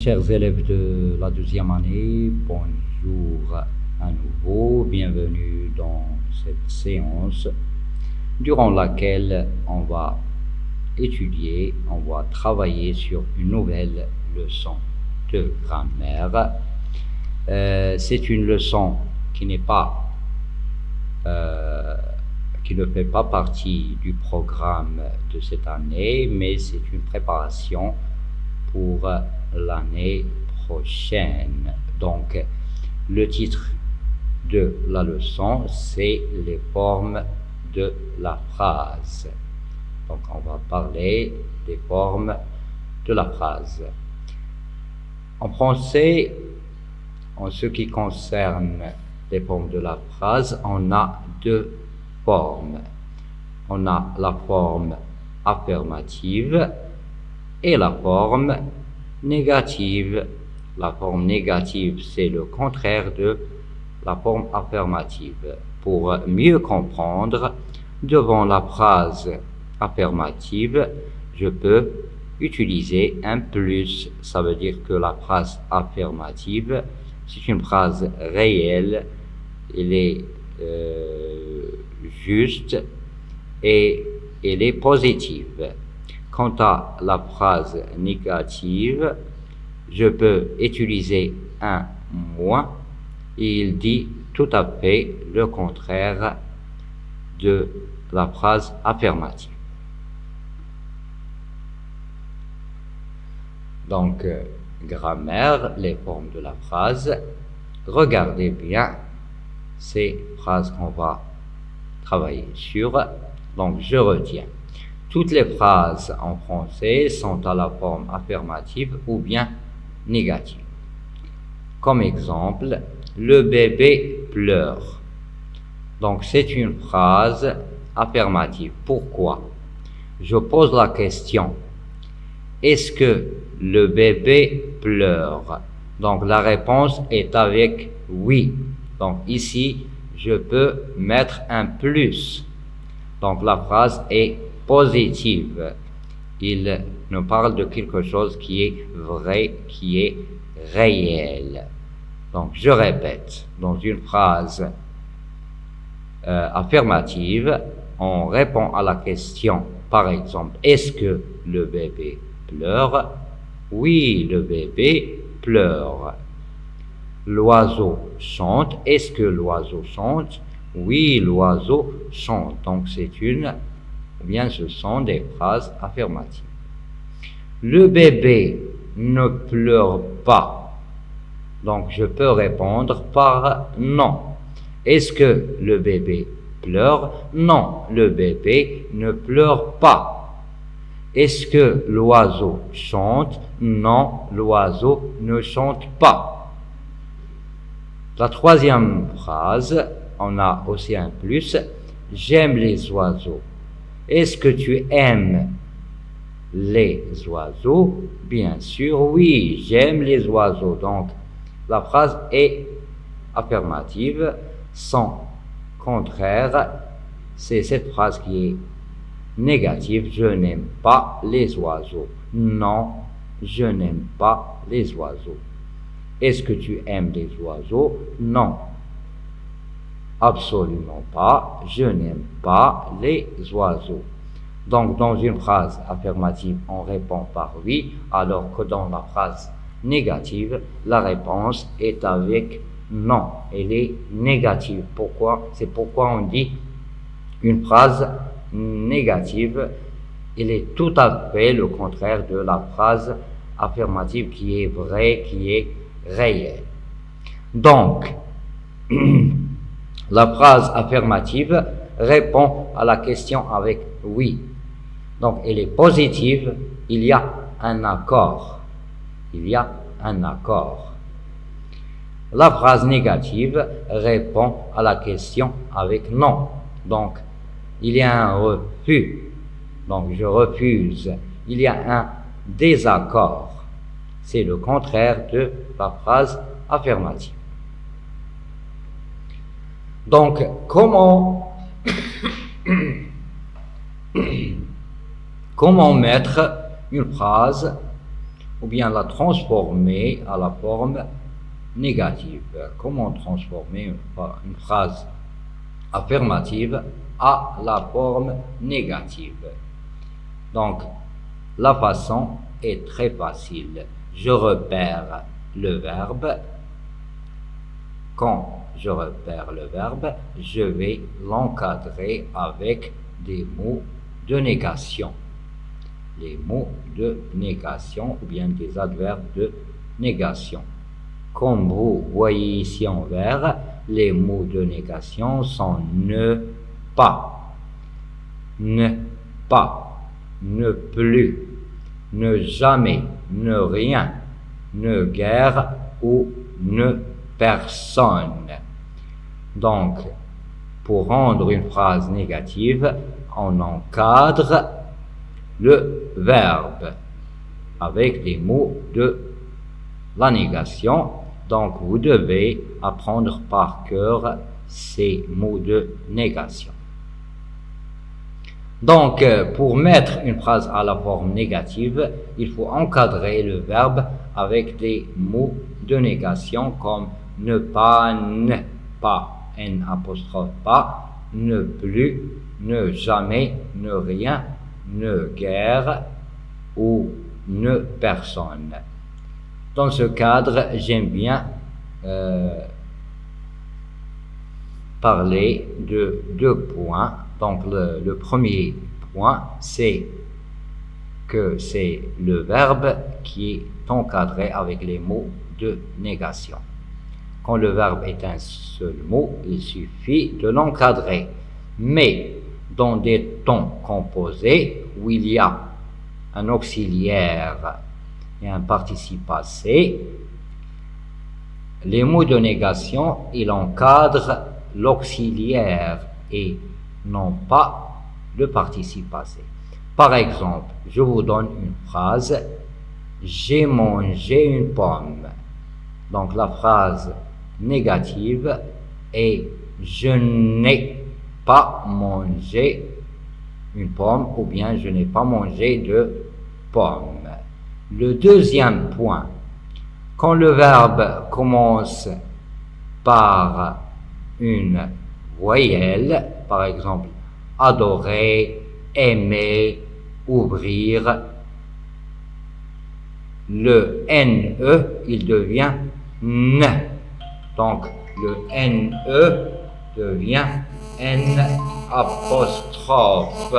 Chers élèves de la deuxième année, bonjour à nouveau, bienvenue dans cette séance durant laquelle on va étudier, on va travailler sur une nouvelle leçon de grammaire. C'est une leçon qui n'est pas, qui ne fait pas partie du programme de cette année, mais c'est une préparation pour l'année prochaine. Donc, le titre de la leçon, c'est les formes de la phrase. Donc, on va parler des formes de la phrase. En français, en ce qui concerne les formes de la phrase, on a deux formes. On a la forme affirmative et la forme négative. La forme négative, c'est le contraire de la forme affirmative. Pour mieux comprendre, devant la phrase affirmative, je peux utiliser un plus. Ça veut dire que la phrase affirmative, c'est une phrase réelle, elle est juste et elle est positive. Quant à la phrase négative, je peux utiliser un moins et il dit tout à fait le contraire de la phrase affirmative. Donc, grammaire, les formes de la phrase. Regardez bien ces phrases qu'on va travailler sur. Donc, je retiens. Toutes les phrases en français sont à la forme affirmative ou bien négative. Comme exemple, le bébé pleure. Donc c'est une phrase affirmative. Pourquoi? Je pose la question, est-ce que le bébé pleure? Donc la réponse est avec oui. Donc ici, je peux mettre un plus. Donc la phrase est positive. Il nous parle de quelque chose qui est vrai, qui est réel. Donc, je répète, dans une phrase affirmative, on répond à la question, par exemple, est-ce que le bébé pleure? Oui, le bébé pleure. L'oiseau chante. Est-ce que l'oiseau chante? Oui, l'oiseau chante. Donc, c'est une ou bien ce sont des phrases affirmatives. Le bébé ne pleure pas. Donc, je peux répondre par non. Est-ce que le bébé pleure? Non, le bébé ne pleure pas. Est-ce que l'oiseau chante? Non, l'oiseau ne chante pas. La troisième phrase, on a aussi un plus. J'aime les oiseaux. Est-ce que tu aimes les oiseaux? Bien sûr, oui, j'aime les oiseaux. Donc, la phrase est affirmative. Son contraire, c'est cette phrase qui est négative. Je n'aime pas les oiseaux. Non, je n'aime pas les oiseaux. Est-ce que tu aimes les oiseaux? Non. Absolument pas, je n'aime pas les oiseaux. Donc, dans une phrase affirmative, on répond par oui, alors que dans la phrase négative, la réponse est avec non. Elle est négative. Pourquoi? C'est pourquoi on dit une phrase négative, elle est tout à fait le contraire de la phrase affirmative qui est vraie, qui est réelle. Donc, la phrase affirmative répond à la question avec oui. Donc, elle est positive, il y a un accord. Il y a un accord. La phrase négative répond à la question avec non. Donc, il y a un refus. Donc, je refuse. Il y a un désaccord. C'est le contraire de la phrase affirmative. Donc, comment mettre une phrase ou bien la transformer à la forme négative. Comment transformer une phrase affirmative à la forme négative? Donc, la façon est très facile. Je repère le verbe. Quand je repère le verbe, je vais l'encadrer avec des mots de négation. Les mots de négation ou bien des adverbes de négation. Comme vous voyez ici en vert, les mots de négation sont ne pas, ne pas, ne plus, ne jamais, ne rien, ne guère ou ne personne. Donc, pour rendre une phrase négative, on encadre le verbe avec des mots de la négation. Donc, vous devez apprendre par cœur ces mots de négation. Donc, pour mettre une phrase à la forme négative, il faut encadrer le verbe avec des mots de négation comme ne pas, n apostrophe pas, ne plus, ne jamais, ne rien, ne guère ou ne personne. Dans ce cadre, j'aime bien parler de 2 points. Donc le premier point, c'est que c'est le verbe qui est encadré avec les mots de négation. Quand le verbe est un seul mot, il suffit de l'encadrer. Mais dans des temps composés où il y a un auxiliaire et un participe passé, les mots de négation, ils encadrent l'auxiliaire et non pas le participe passé. Par exemple, je vous donne une phrase, j'ai mangé une pomme. Donc la phrase négative est je n'ai pas mangé une pomme ou bien je n'ai pas mangé de pomme. Le deuxième point, quand le verbe commence par une voyelle, par exemple adorer, aimer, ouvrir, le NE, il devient N. Donc, le NE devient N apostrophe.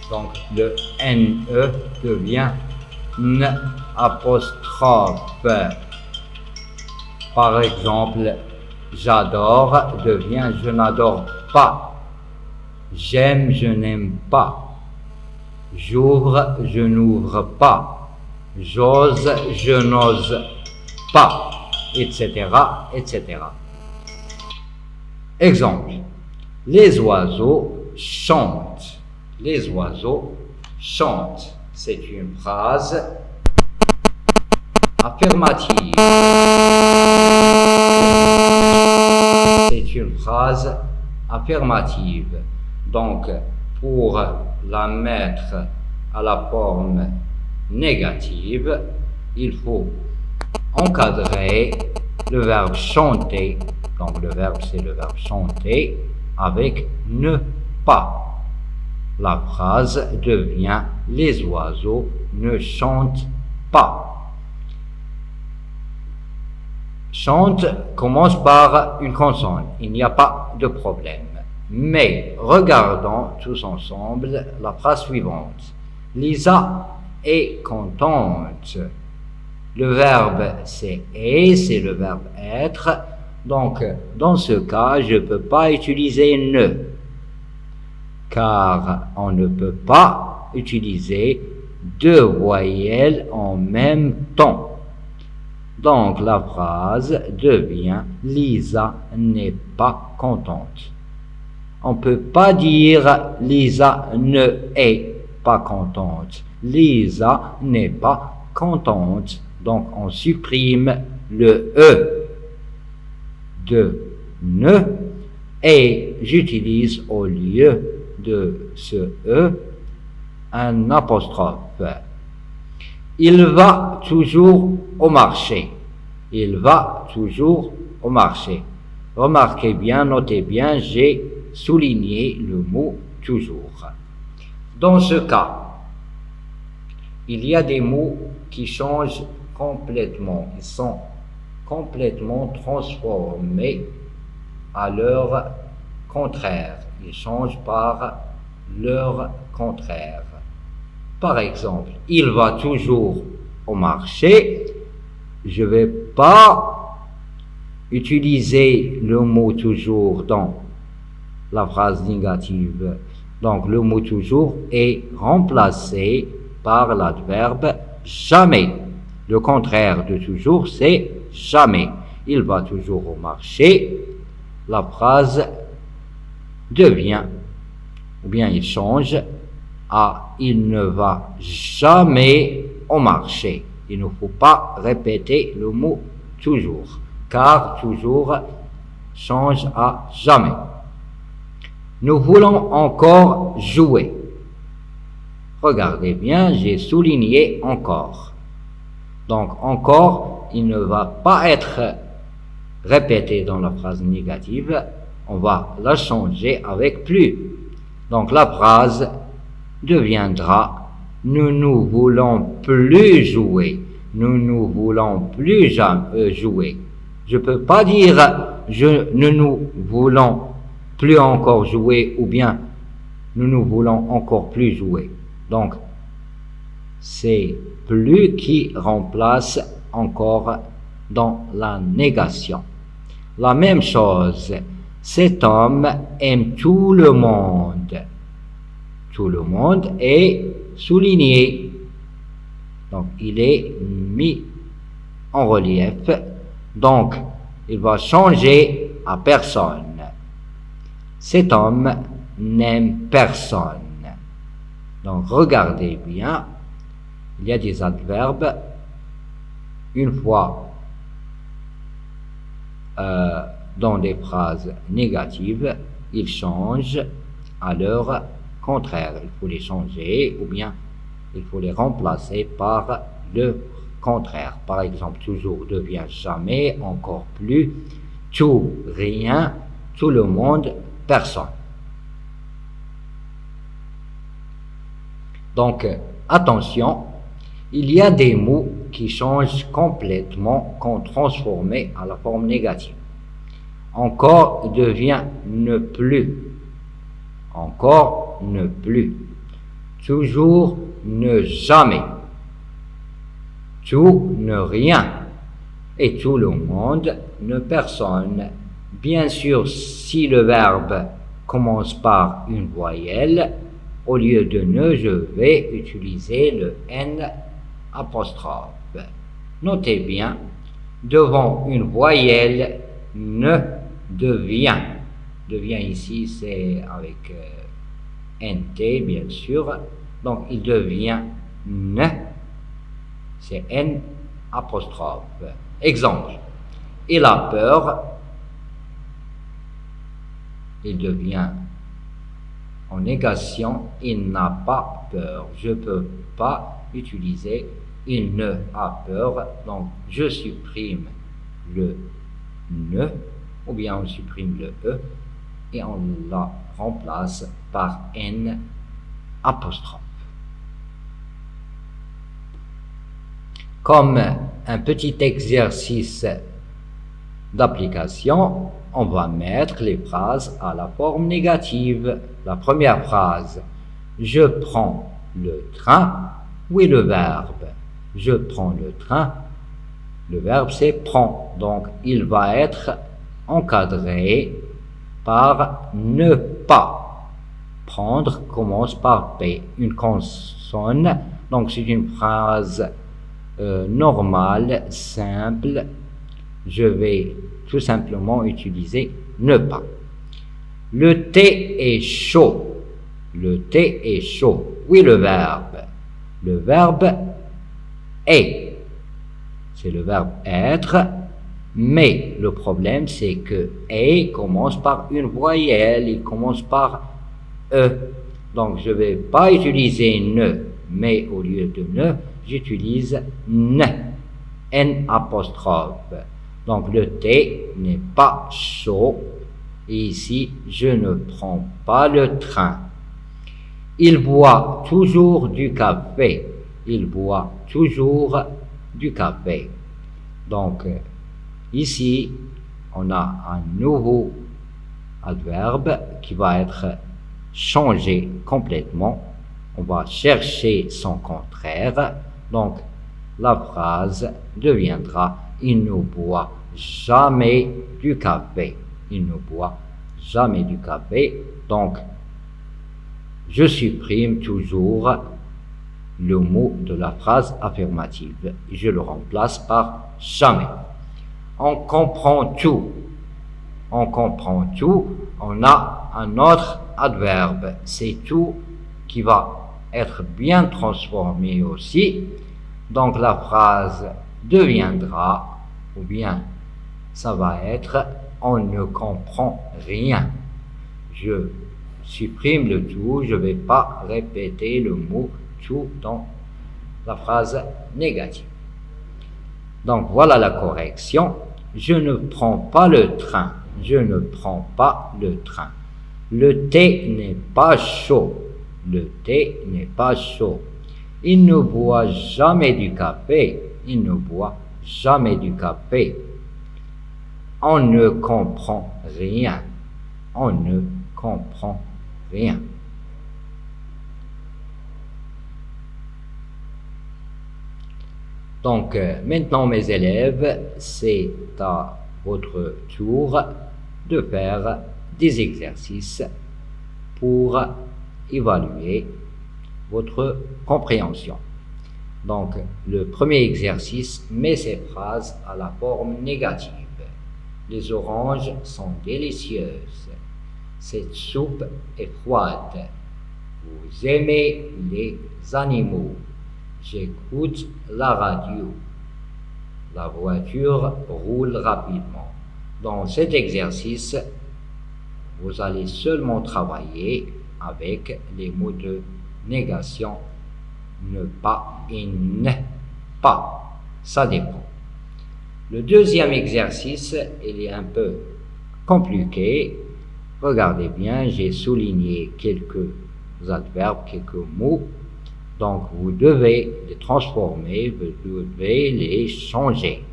Donc, le NE devient N apostrophe. Par exemple, j'adore devient je n'adore pas. J'aime, je n'aime pas. J'ouvre, je n'ouvre pas. J'ose, je n'ose pas, etc., etc. Exemple. Les oiseaux chantent. Les oiseaux chantent. C'est une phrase affirmative. C'est une phrase affirmative. Donc, pour la mettre à la forme négative, il faut encadrer le verbe chanter. Donc, le verbe, c'est le verbe chanter avec ne pas. La phrase devient les oiseaux ne chantent pas. Chante commence par une consonne, il n'y a pas de problème. Mais regardons tous ensemble la phrase suivante. Lisa est contente. Le verbe c'est le verbe être. Donc dans ce cas, je ne peux pas utiliser ne. Car on ne peut pas utiliser 2 voyelles en même temps. Donc la phrase devient Lisa n'est pas contente. On ne peut pas dire Lisa ne est pas contente. Lisa n'est pas contente. Donc on supprime le E de ne et j'utilise au lieu de ce E un apostrophe. Il va toujours au marché. Il va toujours au marché. Remarquez bien, notez bien, j'ai souligné le mot toujours. Dans ce cas, il y a des mots qui changent complètement. Ils sont complètement transformés à leur contraire. Ils changent par leur contraire. Par exemple, il va toujours au marché. Je ne vais pas utiliser le mot toujours dans la phrase négative. Donc, le mot toujours est remplacé par l'adverbe jamais. Le contraire de toujours, c'est jamais. Il va toujours au marché. La phrase devient, ou bien il change à il ne va jamais au marché. Il ne faut pas répéter le mot toujours, car toujours change à jamais. Nous voulons encore jouer. Regardez bien, j'ai souligné encore. Donc encore, il ne va pas être répété dans la phrase négative, on va la changer avec plus. Donc la phrase deviendra nous voulons plus jouer. Nous voulons plus jouer. Je ne peux pas dire nous voulons plus encore jouer ou bien nous voulons encore plus jouer. Donc c'est plus qui remplace encore dans la négation. La même chose, cet homme aime tout le monde. Tout le monde est souligné. Donc, il est mis en relief. Donc, il va changer à personne. Cet homme n'aime personne. Donc, regardez bien. Il y a des adverbes. Une fois dans des phrases négatives, ils changent à leur contraire. Il faut les changer ou bien il faut les remplacer par le contraire. Par exemple, toujours devient jamais, encore plus, tout, rien, tout le monde, personne. Donc, attention, il y a des mots qui changent complètement quand transformés à la forme négative. Encore devient ne plus. Encore ne plus. Toujours ne jamais. Tout ne rien. Et tout le monde ne personne. Bien sûr, si le verbe commence par une voyelle, au lieu de ne, je vais utiliser le N apostrophe. Notez bien, devant une voyelle, ne devient. Devient ici, c'est avec NT, bien sûr. Donc, il devient ne. C'est N apostrophe. Exemple. Il a peur. Il devient en négation. Il n'a pas peur. Je ne peux pas utiliser il ne a peur. Donc, je supprime le ne, ou bien on supprime le e, et on la remplace par n apostrophe. Comme un petit exercice d'application, on va mettre les phrases à la forme négative. La première phrase, je prends le train. Où est le verbe? Je prends le train. Le verbe c'est prend. Donc il va être encadré par ne pas. Prendre commence par P, une consonne. Donc c'est une phrase normale, simple. Je vais tout simplement utiliser ne pas. Le thé est chaud. Le thé est chaud. Oui, le verbe. Le verbe est. C'est le verbe être. Mais le problème, c'est que est commence par une voyelle. Il commence par E. Donc, je ne vais pas utiliser ne, mais au lieu de ne, j'utilise ne, N apostrophe. Donc, le thé n'est pas chaud. Et ici, je ne prends pas le train. Il boit toujours du café. Il boit toujours du café. Donc, ici, on a un nouveau adverbe qui va être changé complètement. On va chercher son contraire. Donc, la phrase deviendra « Il ne boit jamais du café ». Il ne boit jamais du café. Donc, je supprime toujours le mot de la phrase affirmative et je le remplace par jamais. On comprend tout. On comprend tout. On a un autre adverbe. C'est tout qui va être bien transformé aussi. Donc la phrase deviendra, ou bien ça va être on ne comprend rien. Je supprime le tout, je ne vais pas répéter le mot tout dans la phrase négative. Donc voilà la correction. Je ne prends pas le train. Je ne prends pas le train. Le thé n'est pas chaud. Le thé n'est pas chaud. Il ne boit jamais du café. Il ne boit jamais du café. On ne comprend rien. On ne comprend rien. Donc, maintenant, mes élèves, c'est à votre tour de faire des exercices pour évaluer votre compréhension. Donc, le premier exercice met ces phrases à la forme négative. Les oranges sont délicieuses. Cette soupe est froide. Vous aimez les animaux. J'écoute la radio. La voiture roule rapidement. Dans cet exercice, vous allez seulement travailler avec les mots de négation ne pas et ne pas. Ça dépend. Le deuxième exercice, il est un peu compliqué. Regardez bien, j'ai souligné quelques adverbes, quelques mots. Donc, vous devez les transformer, vous devez les changer.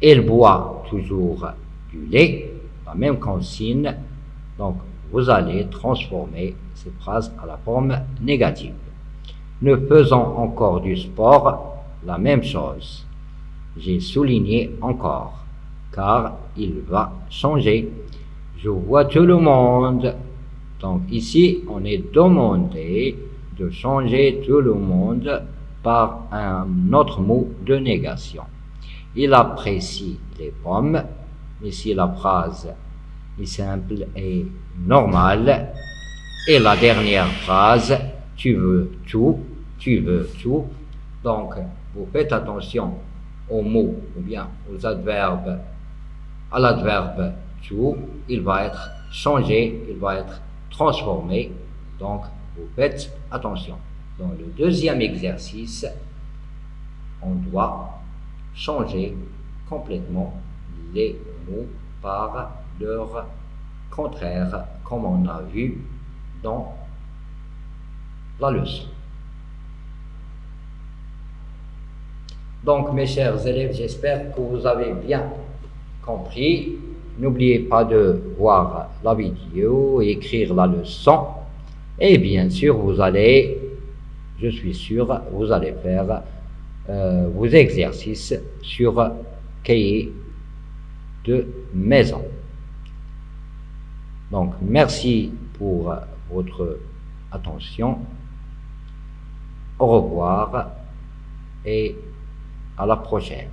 Elle boit toujours du lait, la même consigne. Donc, vous allez transformer ces phrases à la forme négative. Nous faisons encore du sport, la même chose. J'ai souligné encore, car il va changer. Je vois tout le monde. Donc, ici, on est demandé de changer tout le monde par un autre mot de négation. Il apprécie les pommes. Ici, la phrase est simple et normale. Et la dernière phrase, tu veux tout, tu veux tout. Donc, vous faites attention aux mots ou bien aux adverbes, à l'adverbe tout. Il va être changé, il va être transformé. Donc, vous faites attention. Dans le deuxième exercice, on doit changer complètement les mots par leur contraire, comme on a vu dans la leçon. Donc, mes chers élèves, j'espère que vous avez bien compris. N'oubliez pas de voir la vidéo, écrire la leçon. Et bien sûr, vous allez, je suis sûr, vous allez faire vos exercices sur cahier de maison. Donc, merci pour votre attention. Au revoir et à la prochaine.